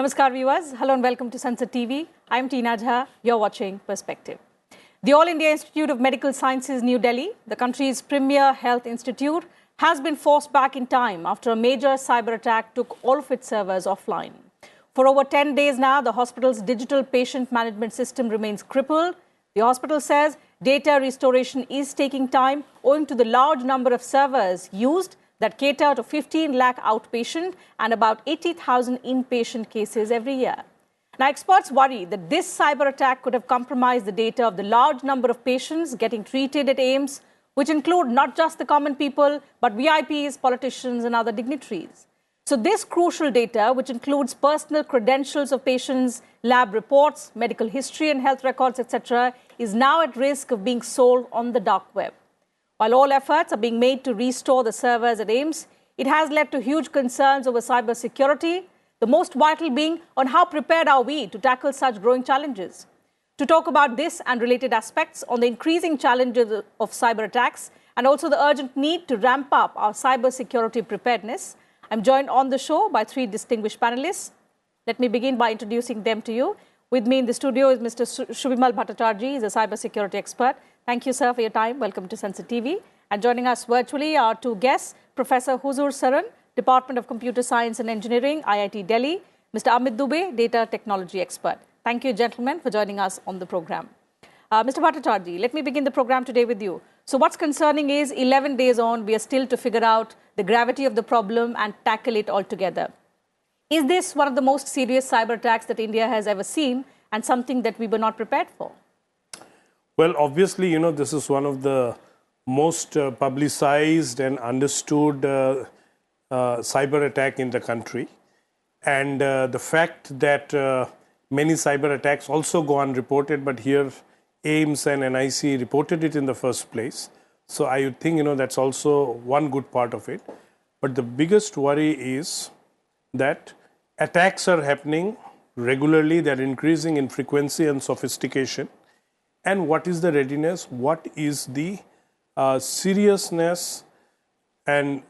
Namaskar viewers, hello and welcome to Sansad TV. I am Teena Jha, you're watching Perspective. The All India Institute of Medical Sciences, New Delhi, the country's premier health institute, has been forced back in time after a major cyber attack took all of its servers offline. For over 10 days now, the hospital's digital patient management system remains crippled. The hospital says data restoration is taking time owing to the large number of servers used that cater to 15 lakh outpatient and about 80,000 inpatient cases every year. Now, experts worry that this cyber attack could have compromised the data of the large number of patients getting treated at AIIMS, which include not just the common people, but VIPs, politicians, and other dignitaries. So this crucial data, which includes personal credentials of patients, lab reports, medical history and health records, etc., is now at risk of being sold on the dark web. While all efforts are being made to restore the servers at AIIMS, it has led to huge concerns over cybersecurity, the most vital being on how prepared are we to tackle such growing challenges. To talk about this and related aspects on the increasing challenges of cyber attacks and also the urgent need to ramp up our cybersecurity preparedness, I'm joined on the show by three distinguished panelists. Let me begin by introducing them to you. With me in the studio is Mr. Subimal Bhattacharjee, he's a cybersecurity expert. Thank you, sir, for your time. Welcome to Sansad TV. And joining us virtually are two guests, Professor Huzur Saran, Department of Computer Science and Engineering, IIT Delhi, Mr. Amit Dubey, Data Technology Expert. Thank you, gentlemen, for joining us on the program. Mr. Bhattacharjee, let me begin the program today with you. So what's concerning is 11 days on, we are still to figure out the gravity of the problem and tackle it altogether. Is this one of the most serious cyber attacks that India has ever seen and something that we were not prepared for? Well, obviously, this is one of the most publicized and understood cyber attack in the country. And the fact that many cyber attacks also go unreported, but here AIIMS and NIC reported it in the first place. So I would think, that's also one good part of it. But the biggest worry is that attacks are happening regularly. They're increasing in frequency and sophistication. And what is the readiness? What is the seriousness and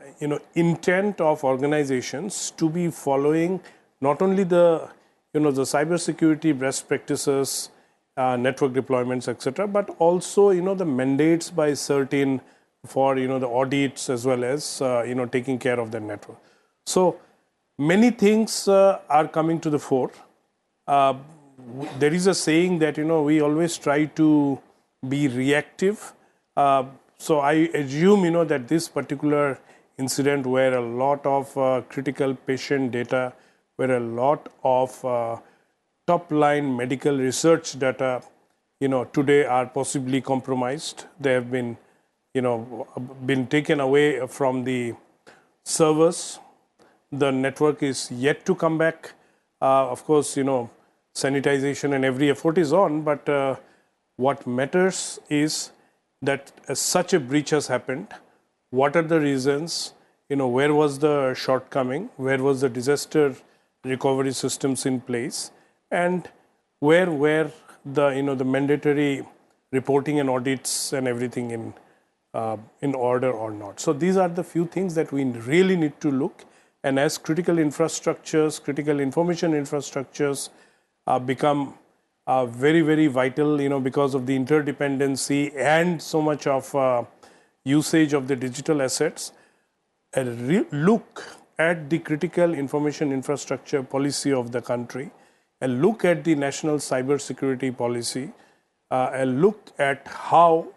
intent of organizations to be following not only the the cybersecurity best practices, network deployments, etc., but also the mandates by certain for the audits as well as taking care of the network. So many things are coming to the fore. There is a saying that we always try to be reactive. So I assume that this particular incident where a lot of critical patient data, where a lot of top-line medical research data today are possibly compromised. They have been been taken away from the servers. The network is yet to come back. Of course, sanitization and every effort is on, but what matters is that such a breach has happened. What are the reasons? Where was the shortcoming? Where was the disaster recovery systems in place? And where were the mandatory reporting and audits and everything in order or not? So these are the few things that we really need to look. And as critical infrastructures, critical information infrastructures become very, very vital, because of the interdependency and so much of usage of the digital assets, a look at the critical information infrastructure policy of the country, a look at the national cybersecurity policy, a look at how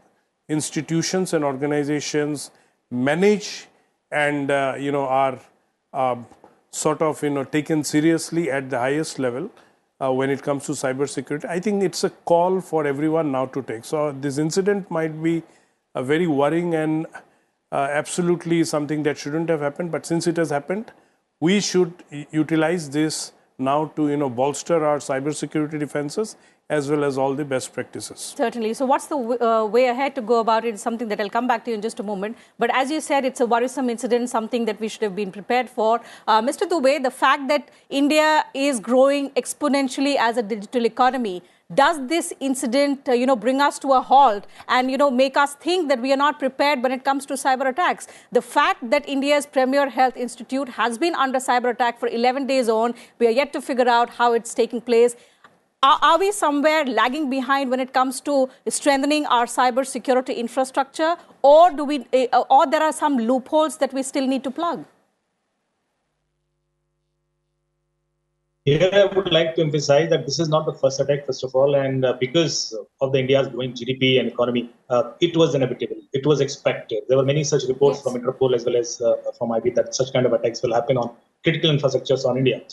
institutions and organizations manage and are sort of taken seriously at the highest level when it comes to cybersecurity. I think it's a call for everyone now to take. So this incident might be very worrying and absolutely something that shouldn't have happened. But since it has happened, we should utilize this now to bolster our cybersecurity defenses as well as all the best practices. Certainly. So what's the way ahead to go about it is something that I'll come back to you in just a moment. But as you said, it's a worrisome incident, something that we should have been prepared for. Mr. Dubey, the fact that India is growing exponentially as a digital economy, Does this incident, bring us to a halt and, make us think that we are not prepared when it comes to cyber attacks? The fact that India's premier health institute has been under cyber attack for 11 days on, we are yet to figure out how it's taking place. Are we somewhere lagging behind when it comes to strengthening our cyber security infrastructure, or or there are some loopholes that we still need to plug? Here, I would like to emphasize that this is not the first attack, first of all, and because of the India's growing GDP and economy, it was inevitable. It was expected. There were many such reports from Interpol as well as from IB that such kind of attacks will happen on critical infrastructures on India.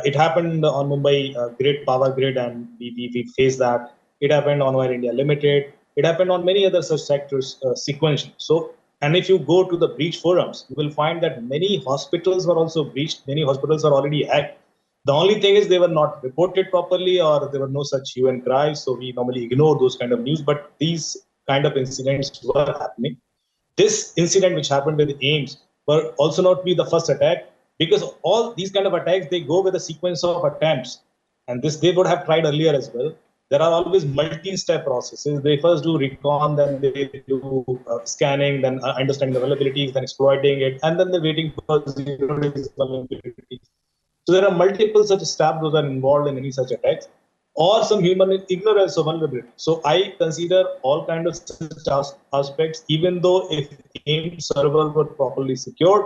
It happened on Mumbai Great Power Grid, and we faced that. It happened on Oil India Limited. It happened on many other such sectors sequentially. So, and if you go to the breach forums, you will find that many hospitals were also breached. Many hospitals are already hacked. The only thing is they were not reported properly, or there were no such hue and cry. So we normally ignore those kind of news. But these kind of incidents were happening. This incident which happened with AIIMS will also not be the first attack, because all these kind of attacks, they go with a sequence of attempts. And this they would have tried earlier as well. There are always multi-step processes. They first do recon, then they do scanning, then understanding the vulnerabilities, then exploiting it, and then they're waiting for zero days vulnerabilities. So there are multiple such steps those are involved in any such attacks, or some human ignorance of vulnerability. So I consider all kinds of such aspects, even though if AIIMS server were properly secured,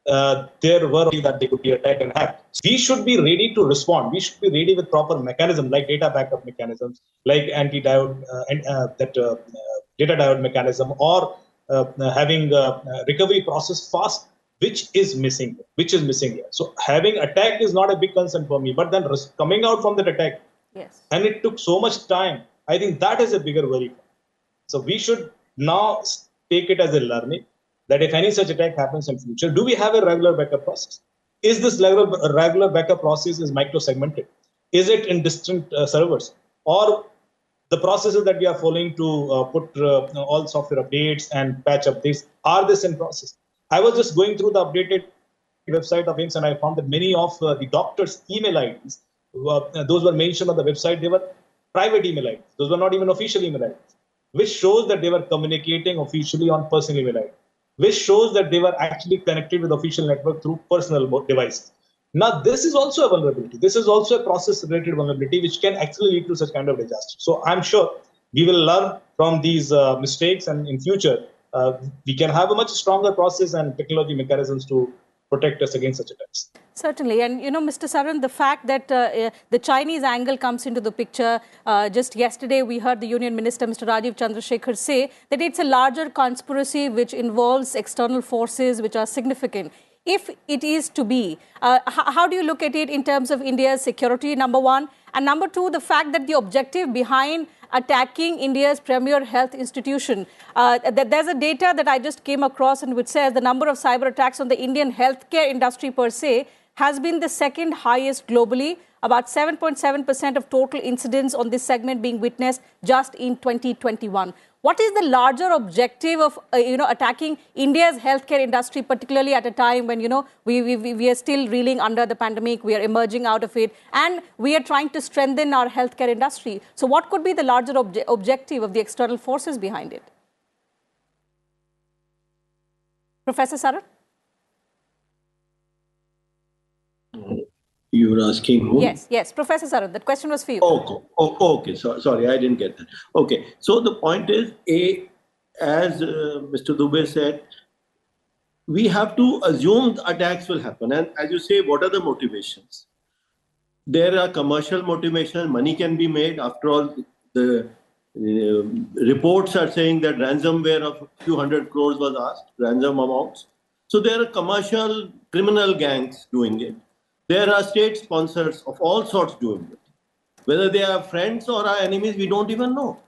there were that they could be attacked and hacked. We should be ready to respond. We should be ready with proper mechanisms like data backup mechanisms, like anti-diode, data diode mechanism, or having recovery process fast, which is missing here. So having attack is not a big concern for me, but then coming out from that attack, and it took so much time, I think that is a bigger worry. So we should now take it as a learning that if any such attack happens in future, do we have a regular backup process? Is this regular backup process is micro-segmented? Is it in distant servers? Or the processes that we are following to put all software updates and patch updates, are this in process? I was just going through the updated website of AIIMS, and I found that many of the doctors' email IDs, those were mentioned on the website, they were private email IDs. Those were not even official email IDs, which shows that they were communicating officially on personal email ID, which shows that they were actually connected with official network through personal devices. Now, this is also a vulnerability. This is also a process-related vulnerability, which can actually lead to such kind of disaster. So I'm sure we will learn from these mistakes, and in future, we can have a much stronger process and technology mechanisms to protect us against such attacks. Certainly. And, Mr. Saran, the fact that the Chinese angle comes into the picture, just yesterday we heard the Union Minister, Mr. Rajiv Chandrasekhar, say that it's a larger conspiracy which involves external forces which are significant. If it is to be, how do you look at it in terms of India's security, number one? And number two, the fact that the objective behind attacking India's premier health institution, there's a data that I just came across and which says the number of cyber attacks on the Indian healthcare industry per se has been the second highest globally, about 7.7% of total incidents on this segment being witnessed just in 2021. What is the larger objective of attacking India's healthcare industry, particularly at a time when we are still reeling under the pandemic, we are emerging out of it, and we are trying to strengthen our healthcare industry? So, what could be the larger objective of the external forces behind it? Professor Saran? You were asking who? Yes, Professor Saran, that question was for you. Okay. Sorry, I didn't get that. Okay, so the point is, as Mr. Dubey said, we have to assume the attacks will happen. And as you say, what are the motivations? There are commercial motivations, money can be made. After all, the reports are saying that ransomware of a few hundred crores was asked, ransom amounts. So there are commercial criminal gangs doing it. There are state sponsors of all sorts doing it. Whether they are friends or our enemies, we don't even know.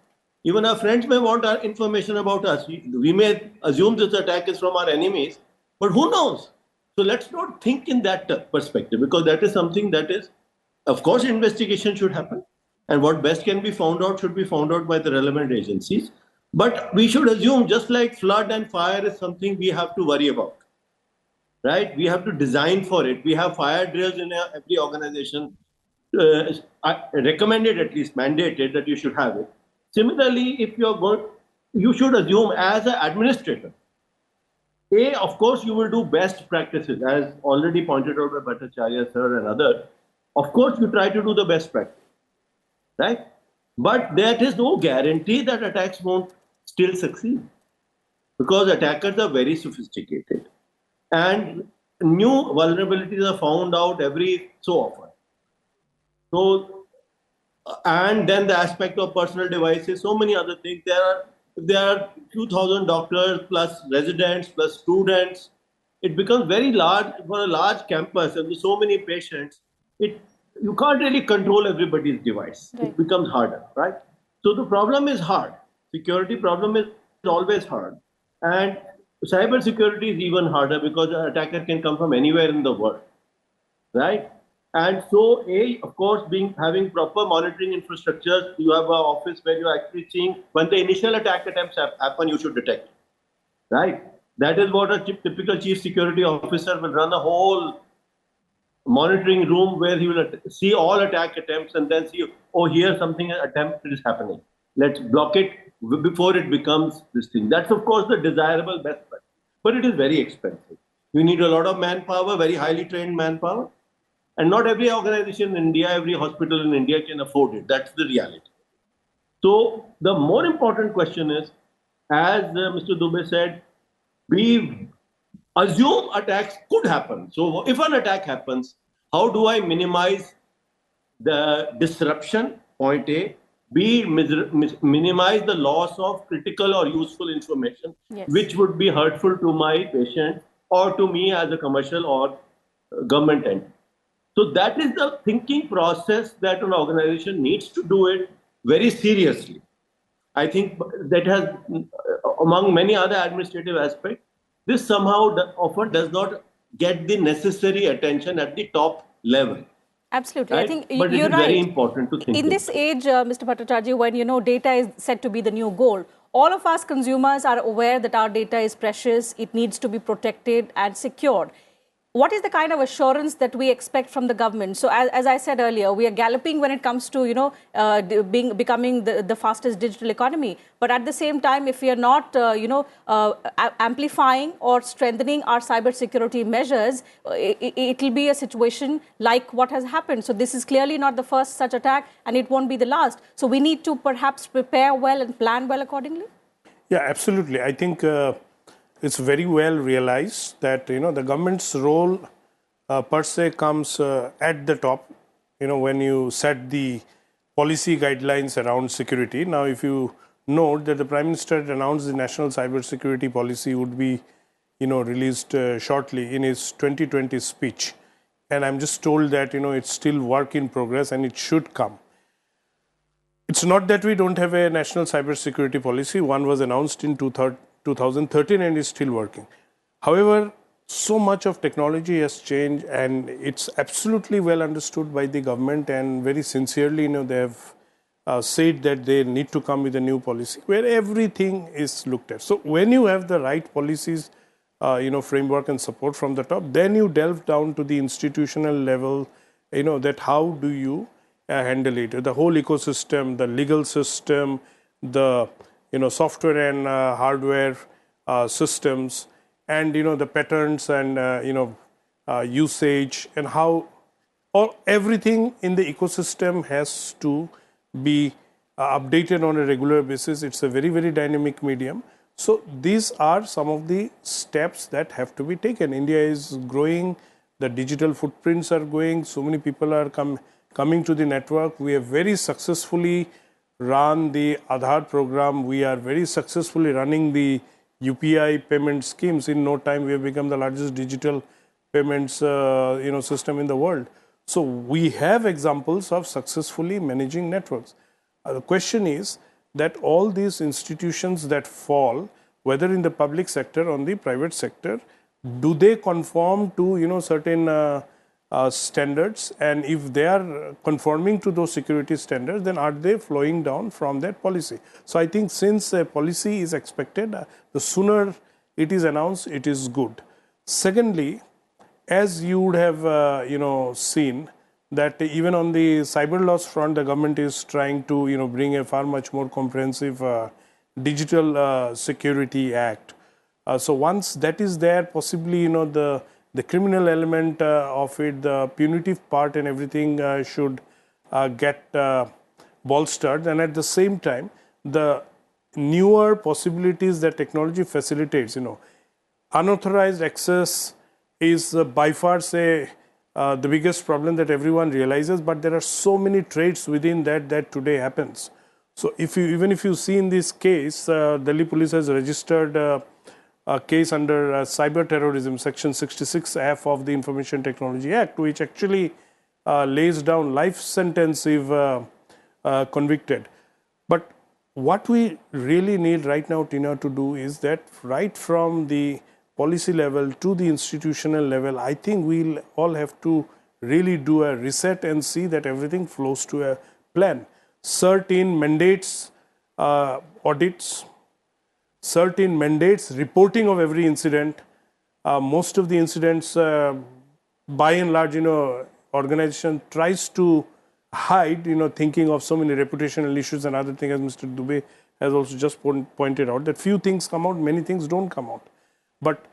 Even our friends may want our information about us. We may assume this attack is from our enemies, but who knows? So let's not think in that perspective, because that is something that is, of course, investigation should happen. And what best can be found out should be found out by the relevant agencies. But we should assume, just like flood and fire is something we have to worry about. Right? We have to design for it. We have fire drills in every organization. recommended, at least mandated, that you should have it. Similarly, if you're going, you should assume as an administrator, of course, you will do best practices, as already pointed out by Bhattacharjee sir and others. Of course, you try to do the best practice, right? But there is no guarantee that attacks won't still succeed, because attackers are very sophisticated and new vulnerabilities are found out every so often. So, and then the aspect of personal devices, so many other things. There are few thousand doctors plus residents plus students. It becomes very large for a large campus and with so many patients. You can't really control everybody's device. Right. It becomes harder, right? So the problem is hard. Security problem is always hard, and cyber security is even harder because an attacker can come from anywhere in the world, right? And so, of course, having proper monitoring infrastructure, you have an office where you're actually seeing when the initial attack attempts happen, you should detect, right? That is what a typical chief security officer will run a whole monitoring room where he will see all attack attempts and then see, oh, here something attempt is happening. Let's block it before it becomes this thing. That's, of course, the desirable best practice, but it is very expensive. You need a lot of manpower, very highly trained manpower. And not every organization in India, every hospital in India can afford it. That's the reality. So the more important question is, as Mr. Dubey said, we assume attacks could happen. So if an attack happens, how do I minimize the disruption, point A, B, minimize the loss of critical or useful information, Yes. which would be hurtful to my patient or to me as a commercial or government entity. So that is the thinking process that an organization needs to do it very seriously. I think that has, among many other administrative aspects, this somehow often does not get the necessary attention at the top level. Absolutely. Right? I think but you're it is right. very important to think in this age, Mr. Bhattacharjee, when data is said to be the new gold, all of us consumers are aware that our data is precious, it needs to be protected and secured. What is the kind of assurance that we expect from the government? So, as I said earlier, we are galloping when it comes to becoming the fastest digital economy. But at the same time, if we are not amplifying or strengthening our cybersecurity measures, it will be a situation like what has happened. So, this is clearly not the first such attack, and it won't be the last. So, we need to perhaps prepare well and plan well accordingly. Yeah, absolutely. I think it's very well realized that the government's role per se comes at the top. When you set the policy guidelines around security. Now, if you note that the Prime Minister had announced the national cybersecurity policy would be released shortly in his 2020 speech, and I'm just told that it's still work in progress and it should come. It's not that we don't have a national cybersecurity policy. One was announced in 2013 and is still working. However, so much of technology has changed, and it's absolutely well understood by the government, and very sincerely, they have said that they need to come with a new policy where everything is looked at. So when you have the right policies, framework and support from the top, then you delve down to the institutional level, that how do you handle it, the whole ecosystem, the legal system, the software and hardware systems, and the patterns and usage, and how everything in the ecosystem has to be updated on a regular basis. It's a very, very dynamic medium. So these are some of the steps that have to be taken. India is growing, the digital footprints are going, so many people are coming to the network. We have very successfully run the Aadhaar program. We are very successfully running the UPI payment schemes. In no time, we have become the largest digital payments system in the world. So we have examples of successfully managing networks. The question is that all these institutions that fall, whether in the public sector or the private sector, do they conform to certain standards, and if they are conforming to those security standards, then are they flowing down from that policy? So I think since a policy is expected, the sooner it is announced, it is good. Secondly, as you would have seen that even on the cyber laws front, the government is trying to bring a far much more comprehensive digital security act. So once that is there, possibly the criminal element of it, the punitive part and everything should get bolstered, and at the same time, the newer possibilities that technology facilitates, unauthorized access is by far, say, the biggest problem that everyone realizes, but there are so many traits within that today happens. So even if you see in this case, Delhi police has registered a case under cyber terrorism, section 66F of the Information Technology Act, which actually lays down life sentence if convicted. But what we really need right now, Teena, to do is that right from the policy level to the institutional level, I think we'll all have to really do a reset and see that everything flows to a plan. Certain mandates audits, certain mandates reporting of every incident. Most of the incidents, by and large, organization tries to hide, thinking of so many reputational issues and other things, as Mr. Dubey has also just pointed out, that few things come out, many things don't come out. But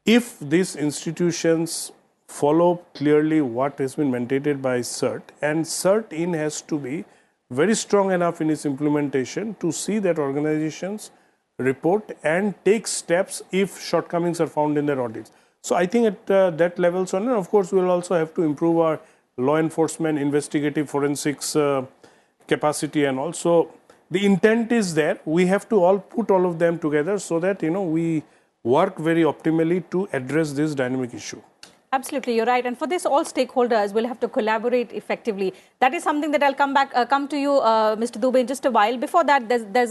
if these institutions follow clearly what has been mandated by CERT, and CERT-in has to be very strong enough in its implementation to see that organizations report and take steps if shortcomings are found in their audits. So I think at that level, so of course, we will also have to improve our law enforcement, investigative forensics capacity, and also the intent is there. We have to all put all of them together so that we work very optimally to address this dynamic issue. Absolutely, you're right. And for this, all stakeholders will have to collaborate effectively. That is something that I'll come to you, Mr. Dubey, in just a while. Before that, there's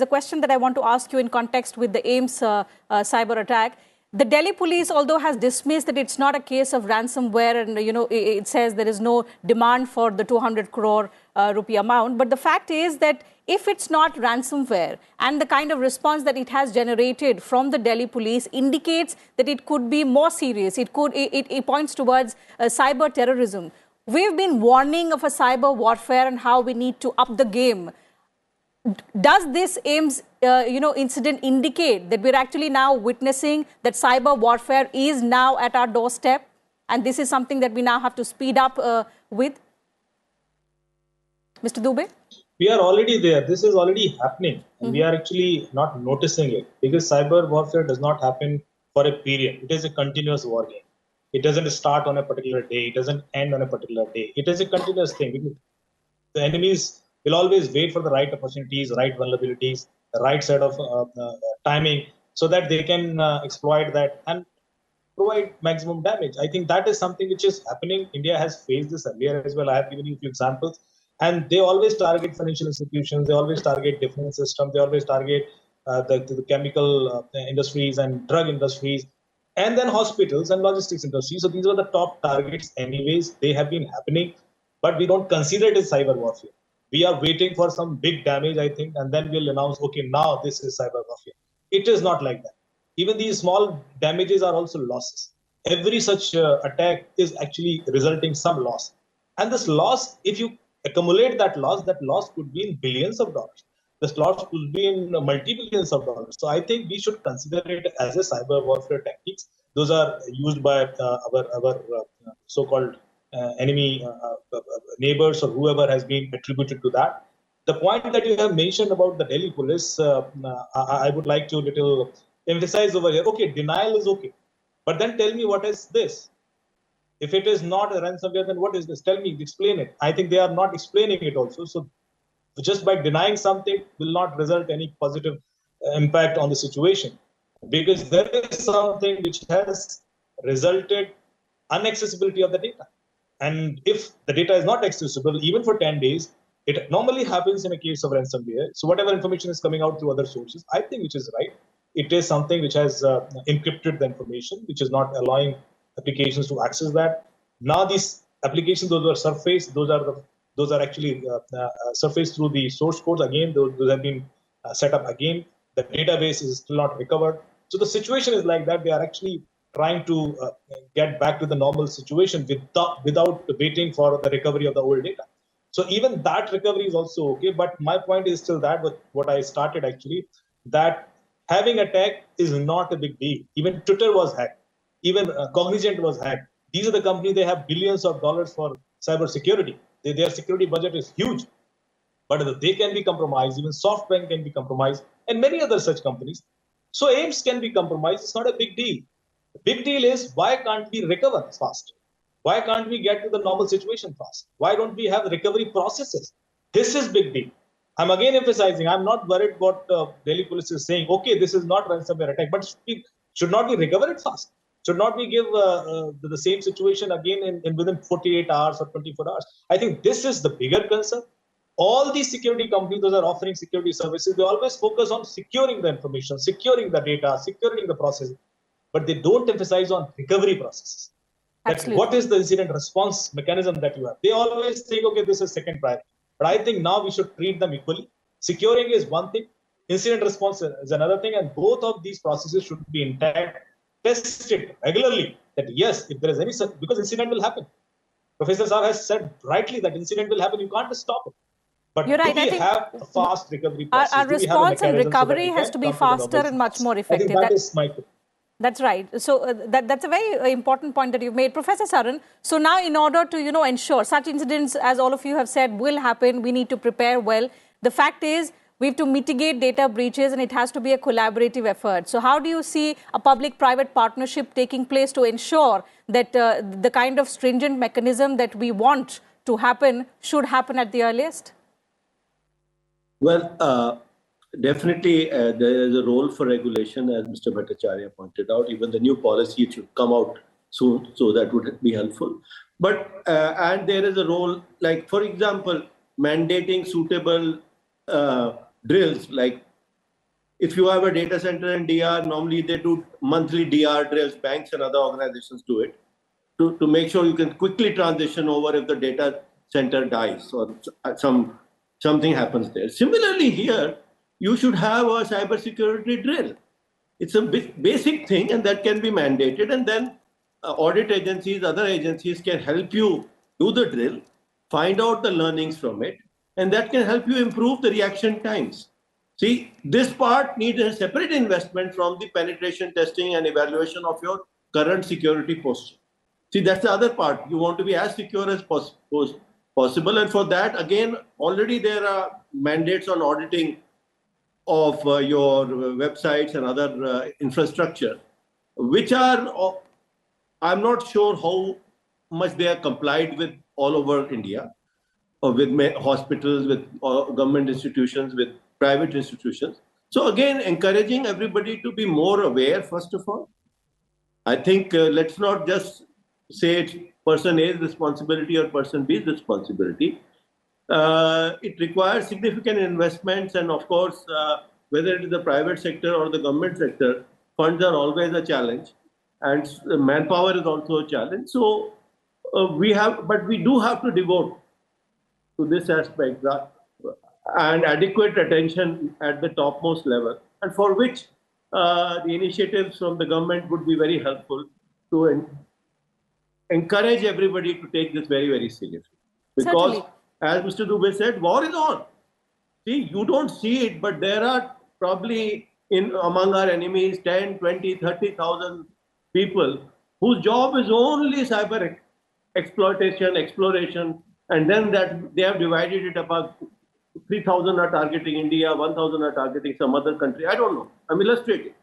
a question that I want to ask you in context with the AIIMS cyber attack. The Delhi police, although has dismissed that it's not a case of ransomware, and it says there is no demand for the 200 crore rupee amount, but the fact is that if it's not ransomware and the kind of response that it has generated from the Delhi police indicates that it could be more serious, it points towards cyber terrorism. We've been warning of a cyber warfare and how we need to up the game. Does this AIIMS incident indicate that we're actually now witnessing that cyber warfare is now at our doorstep, and this is something that we now have to speed up with? Mr. Dubey? We are already there. This is already happening. And we are actually not noticing it, because cyber warfare does not happen for a period. It is a continuous war game. It doesn't start on a particular day. It doesn't end on a particular day. It is a continuous thing. The enemies will always wait for the right opportunities, right vulnerabilities, the right set of timing, so that they can exploit that and provide maximum damage. I think that is something which is happening. India has faced this earlier as well. I have given you a few examples. And they always target financial institutions. They always target defense systems. They always target the chemical industries and drug industries, and then hospitals and logistics industries. So these are the top targets anyways. They have been happening, but we don't consider it as cyber warfare. We are waiting for some big damage, I think, and then we'll announce, okay, now this is cyber warfare. It is not like that. Even these small damages are also losses. Every such attack is actually resulting some loss. And this loss, if you accumulate that loss could be in billions of dollars. This loss could be in multi-billions of dollars. So I think we should consider it as a cyber warfare tactics. Those are used by our so-called enemy neighbors or whoever has been attributed to that. The point that you have mentioned about the Delhi police, I would like to little emphasize over here. Okay, denial is okay, but then tell me, what is this? If it is not a ransomware, then what is this? Tell me, explain it. I think they are not explaining it also. So just by denying something will not result any positive impact on the situation, because there is something which has resulted inaccessibility of the data. And if the data is not accessible, even for 10 days, it normally happens in a case of ransomware. So whatever information is coming out through other sources, I think which is right. It is something which has encrypted the information, which is not allowing applications to access that. Now these applications, those are surfaced, those are actually surfaced through the source codes. Again, those have been set up again. The database is still not recovered. So the situation is like that. They are actually trying to get back to the normal situation without waiting for the recovery of the old data. So even that recovery is also okay. But my point is still that what I started actually, that having attack is not a big deal. Even Twitter was hacked. Even Cognizant was hacked. These are the companies, they have billions of dollars for cybersecurity. Their security budget is huge. But they can be compromised. Even SoftBank can be compromised, and many other such companies. So AIIMS can be compromised. It's not a big deal. The big deal is, why can't we recover fast? Why can't we get to the normal situation fast? Why don't we have recovery processes? This is big deal. I'm again emphasizing, I'm not worried what Delhi police is saying. Okay, this is not ransomware attack, but should not we recover it fast? Should not we give the same situation again in within 48 hours or 24 hours? I think this is the bigger concern. All these security companies, those are offering security services, they always focus on securing the information, securing the data, securing the process, but they don't emphasize on recovery processes. That's what is the incident response mechanism that you have. They always think, okay, this is second priority. But I think now we should treat them equally. Securing is one thing, incident response is another thing, and both of these processes should be intact, tested regularly, that yes, if there is any, because incident will happen. Professor Sar has said rightly that incident will happen, you can't stop it. But you're right. do we have a fast recovery process? Our response and recovery has to be faster and much more effective. I think that is my point. That's right. So that's a very important point that you've made, Professor Saran. So now, in order to ensure such incidents, as all of you have said, will happen, we need to prepare well. The fact is, we have to mitigate data breaches, and it has to be a collaborative effort. So how do you see a public-private partnership taking place to ensure that the kind of stringent mechanism that we want to happen should happen at the earliest? Well, definitely there is a role for regulation, as Mr. Bhattacharjee pointed out. Even the new policy should come out soon, so that would be helpful. But and there is a role, like for example, mandating suitable drills. Like if you have a data center in DR, normally they do monthly DR drills. Banks and other organizations do it to make sure you can quickly transition over if the data center dies or something happens there. Similarly here, you should have a cybersecurity drill. It's a basic thing, and that can be mandated, and then audit agencies, other agencies can help you do the drill, find out the learnings from it, and that can help you improve the reaction times. See, this part needs a separate investment from the penetration testing and evaluation of your current security posture. See, that's the other part. You want to be as secure as possible, and for that, again, already there are mandates on auditing of your websites and other infrastructure, which are, I'm not sure how much they are complied with all over India, or with hospitals, with government institutions, with private institutions. So again, encouraging everybody to be more aware, first of all. I think let's not just say it's person A's responsibility or person B's responsibility. It requires significant investments, and of course, whether it is the private sector or the government sector, funds are always a challenge, and manpower is also a challenge. So but we do have to devote to this aspect and adequate attention at the topmost level, and for which the initiatives from the government would be very helpful to encourage everybody to take this very, very seriously. Because, certainly, as Mr. Dubey said, war is on. See, you don't see it, but there are probably among our enemies 10, 20, 30,000 people whose job is only cyber exploration, and then that they have divided it about 3,000 are targeting India, 1,000 are targeting some other country. I don't know. I'm illustrating.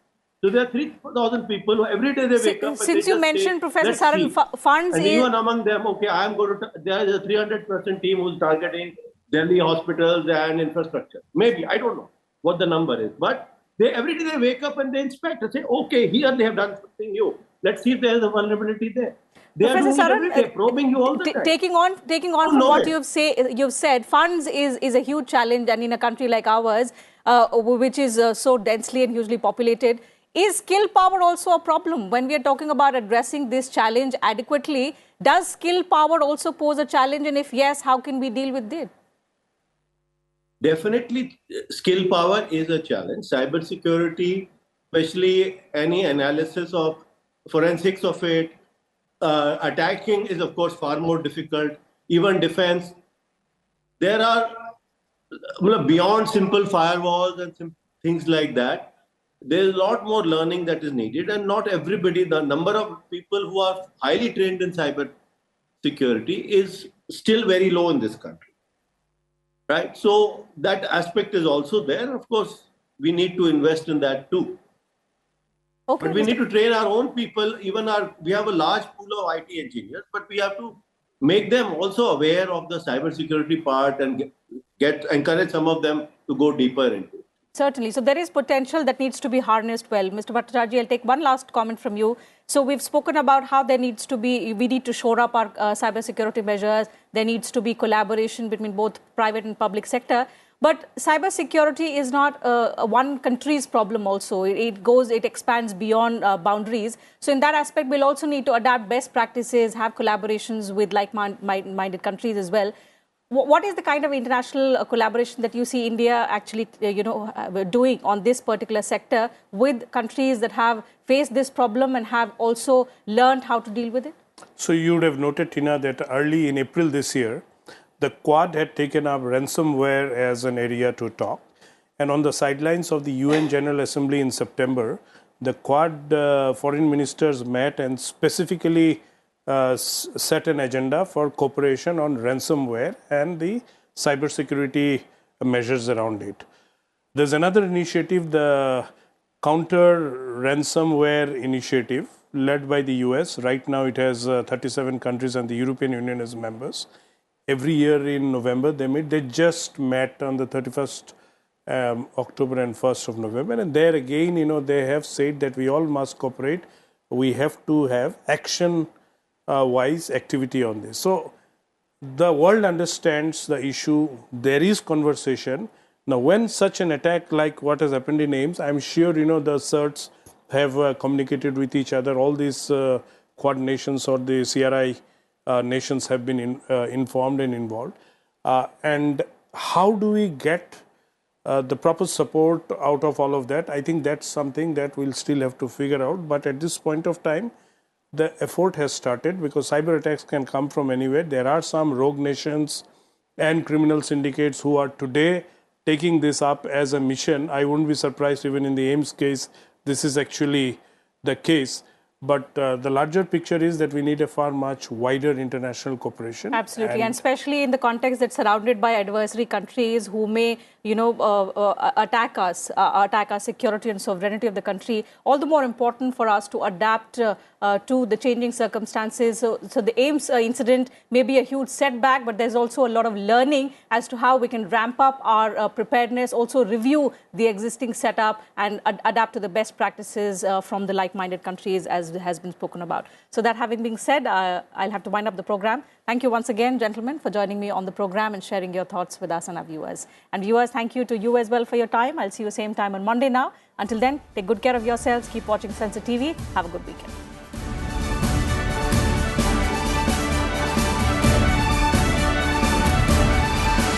So there are 3,000 people who every day they wake up. Since you mentioned, Professor Saran, funds, and even among them, okay, I'm going to. There is a 300% team who's targeting Delhi hospitals and infrastructure. Maybe, I don't know what the number is, but every day they wake up and they inspect and say, okay, here they have done something new. Let's see if there is a vulnerability there. They Professor are doing Saran, it every day, probing you all the time. Taking on from what you've said, funds is a huge challenge, and in a country like ours, which is so densely and hugely populated, is skill power also a problem? When we are talking about addressing this challenge adequately, does skill power also pose a challenge, and if yes, how can we deal with it? Definitely, skill power is a challenge. Cybersecurity, especially any analysis of forensics of it. Attacking is, of course, far more difficult. Even defense. There are, beyond simple firewalls and things like that, there's a lot more learning that is needed, and not everybody, the number of people who are highly trained in cyber security is still very low in this country, right? So that aspect is also there. Of course, we need to invest in that too. Okay, but we need to train our own people. We have a large pool of IT engineers, but we have to make them also aware of the cybersecurity part and encourage some of them to go deeper into it. Certainly. So there is potential that needs to be harnessed well. Mr. Bhattacharjee, I'll take one last comment from you. So we've spoken about how we need to shore up our cybersecurity measures. There needs to be collaboration between both private and public sector. But cybersecurity is not one country's problem also. It expands beyond boundaries. So in that aspect, we'll also need to adapt best practices, have collaborations with like-minded countries as well. What is the kind of international collaboration that you see India actually, doing on this particular sector with countries that have faced this problem and have also learned how to deal with it? So you would have noted, Teena, that early in April this year, the Quad had taken up ransomware as an area to talk. And on the sidelines of the UN General Assembly in September, the Quad foreign ministers met and specifically set an agenda for cooperation on ransomware and the cybersecurity measures around it. There's another initiative, the Counter Ransomware Initiative, led by the US. Right now it has 37 countries and the European Union as members. Every year in November they meet. They just met on the 31st October and 1st of November. And there again, they have said that we all must cooperate. We have to have action-wise activity on this. So the world understands the issue. There is conversation. Now, when such an attack like what has happened in AIIMS, I'm sure, the CERTs have communicated with each other. All these Quad nations or the CRI nations have been informed and involved. And how do we get the proper support out of all of that? I think that's something that we'll still have to figure out. But at this point of time, the effort has started because cyber attacks can come from anywhere. There are some rogue nations and criminal syndicates who are today taking this up as a mission. I wouldn't be surprised even in the AIIMS case, this is actually the case. But the larger picture is that we need a far much wider international cooperation. Absolutely, and especially in the context that's surrounded by adversary countries who may, attack us, attack our security and sovereignty of the country. All the more important for us to adapt to the changing circumstances. So the AIIMS incident may be a huge setback, but there's also a lot of learning as to how we can ramp up our preparedness, also review the existing setup and adapt to the best practices from the like-minded countries as has been spoken about. So that having been said, I'll have to wind up the program. Thank you once again, gentlemen, for joining me on the program and sharing your thoughts with us and our viewers. And viewers, thank you to you as well for your time. I'll see you same time on Monday now. Until then, take good care of yourselves. Keep watching Sansad TV. Have a good weekend.